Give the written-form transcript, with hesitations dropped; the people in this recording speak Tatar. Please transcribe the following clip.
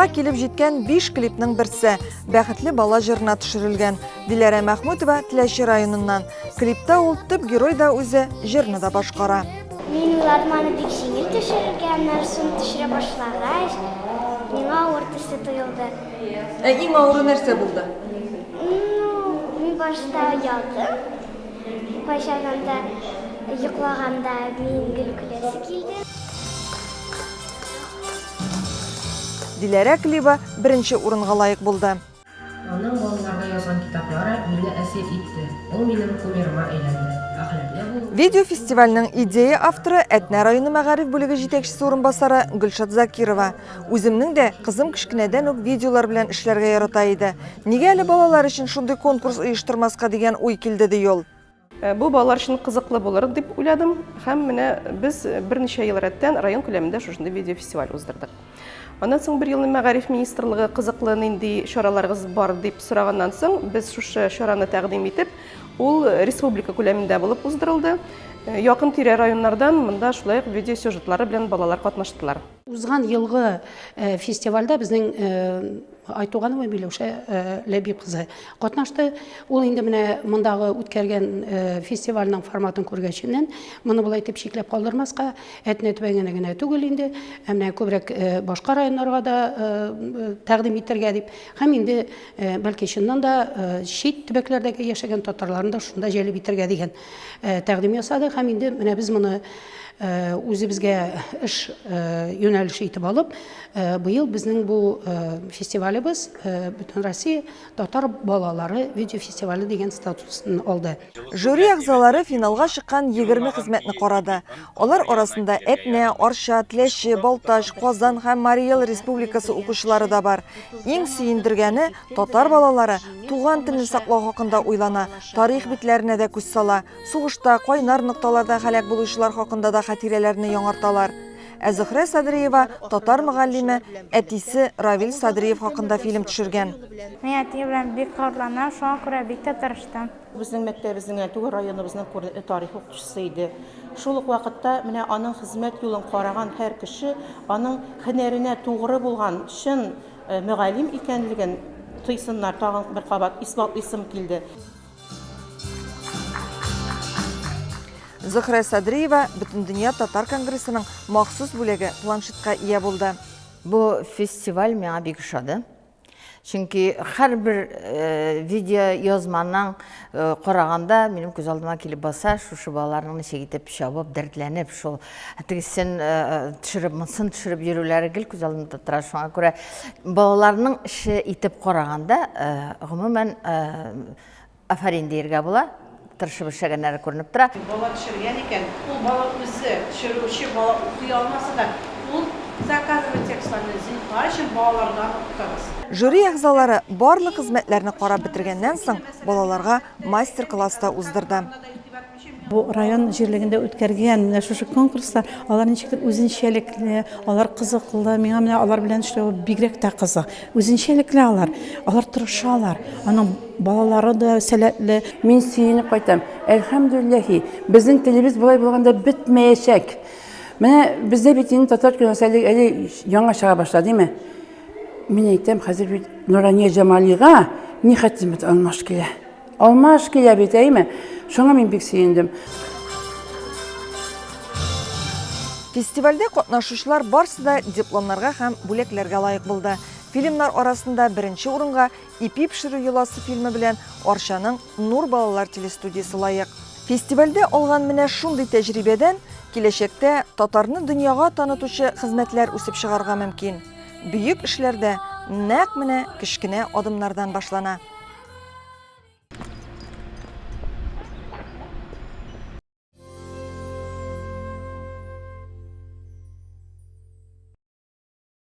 Финалга килеп җиткән 5 клипның берсе Бәхетле бала җырына төшерелгән. Диләрә Мәхмүтова Теләче районыннан. Клипта ул төп герой да үзе җырны да башкара. Мин уйладым, аны бик җиңел төшерергә, нәрсен төшерә башлагач, миңа авыр төсле тоелды. Иң авыры нәрсә булды? Мин башта оялдым. Кайчаганда йоклаганда мин көләсе килде. Диләрә клипы беренче урынга лайык булды. Аның балаларга язган китаплары мине әсир итте. Ул минем кумирыма әйләнде. Видео фестивальның идея авторы Әтнә районы мәгариф бүлеге җитәкчесе урынбасары Гөлшат Закирова. Үземнең дә кызым кичкенәдән үк видеолар белән эшләргә ярата иде. Нигә әле балалар өчен шундый конкурс оештырмаска дигән уй килде ди ул. Бу балалар өчен кызыклы булыр дип уйладым һәм менә без берничә ел рәттән район күләмендә шушындый видео фестиваль уздырдык. Аннан соң бер елны мәгариф министрлыгы кызыклы нинди чараларыгыз бар дип сораганнан соң без шушы чараны тәкъдим итеп, ул республика күләмендә булып уздырылды. Якын тирә районнардан монда шулай видео сюжетлары белән балалар катнаштылар. Узган елгы фестивальдә безнең Айтуганова Миләүшә Ләбиб кызы катнашты. Ул инде менә мондагы үткәргән фестивальнең форматын күргәченнән моны булай итеп шикләп калдырмаска, Әтнә төбәгенә генә түгел инде, менә күбрәк башка районнарга да тәкъдим итәргә дип, һәм инде бәлки чыннан да чит төбәкләрдәге яшәгән татарларны да шунда җәлеп итәргә дигән тәкъдим ясады, һәм инде менә без моны үзебезгә эш юнәлеше итеп алып, быел безнең бу фестивалебыз бөтен Россия татар балалары видео фестивале дигән статусын алды. Жюри әгъзалары финалга чыккан 20 хезмәтне карады. Алар арасында Әтнә, Арча, Теләче, Балташ, Казан һәм Мари Эл Республикасы укучылары да бар. Иң сөендергәне татар балалары туган телне саклау хакында уйлана, тарих битләренә дә күз сала, сугышта, кайнар нокталарда һәлак булучылар хакында да хатирәләрне яңарталар. Зөһрә Садриева татар мөгаллиме әтисе Равил Садриев хакында фильм төшергән. Мин әти белән бик карланам, шуңа күрә бик тә тырыштым. Безнең мәктәбебезнең Түгел районыбызның тарих укучысы иде. Шул ук вакытта менә аның хезмәт юлын караган һәр кеше аның һөнәренә тугры булган чын мөгаллим икәнлеген тойсыннар, тагын бер кабат исбатлыйсым килде. Зөһрә Садриева Бөтендөнья татар конгрессының махсус бүлеге планшетка ия булды. Бу фестиваль миңа бик ошады. Чөнки һәрбер видео язманың караганда минем күз алдыма килеп баса, шушы балаларның ничек итеп чабып, дәртләнеп, шул тегесен төшереп, мосын төшереп йөрүләре гел күз алдымда тора. Шуңа күрә балаларның эше итеп караганда, гомумән афарин диергә була. Тырышып эшләгәннәре күренеп тора. Бала төшергән икән, ул бала үзе төшерүче бала укый алмаса да, ул заказывать текстларны зинһар өчен балаларга укытабыз. Жюри әгъзалары барлык хезмәтләрне карап бетергәннән соң балаларга мастер-класста уздырды. Бу район җирлегендә үткәргән шушы конкурслар, алар ничектер үзенчәлекле, алар кызыклы, миңа менә алар белән эшләү бигрәк тә кызык. Үзенчәлекле алар тырышалар, аның балалары да сәләтле. Мин сөенеп кайтам. Әлхәмдүлилләһи, безнең телебез булай булганда бетмәячәк. Менә бездә бит инде татар күнәсәлек әле яңа чыга башлады, димме? Мин әйтәм, хәзер бит Нурания Җамалига ни хәтимет алмаш килә. Алмаш килә бит, әйме? Шуңа мин бик сөендем. Фестивальдә катнашучылар барысы да дипломнарга һәм бүләкләргә лайык булды. Фильмнар арасында беренче урынга «Ипи пешерү йоласы» фильмы белән Арчаның Нур балалар телестудиясе лайык. Фестивальдә алган менә шундый тәҗрибәдән киләчәктә татарны дөньяга танытучы хезмәтләр үсеп чыгарга мөмкин. Бөек эшләрдә нәкъ менә кечкенә адымнардан башлана.